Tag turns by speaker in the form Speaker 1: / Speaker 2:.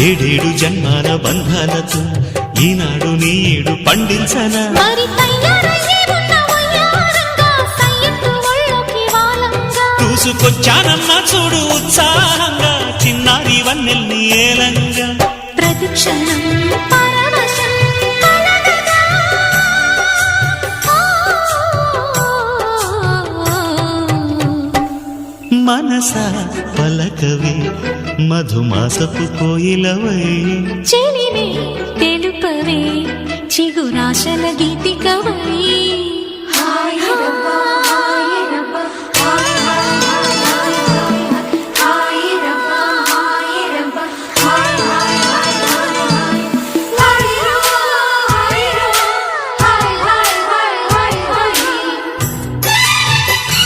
Speaker 1: ఏడేడు జన్మాల బంధాలతో ఈనాడు నీడు పండించనా
Speaker 2: మరి తయారయ్యే ఉన్న వయ్యారంగా సయ్యత్తు ఒళ్ళోకి వాలంగా
Speaker 1: చూసుకొచ్చానమ్మా చూడు ఉత్సాహంగా చిన్నారి వన్నెల్ని ఏలంగా
Speaker 2: ప్రతిక్షణం పరవశం కలగగా
Speaker 1: మనసా పలకవే మధుమాసపు కోయిలవై
Speaker 2: చెలివే తెలుపవే చిగురాశల గీతికవై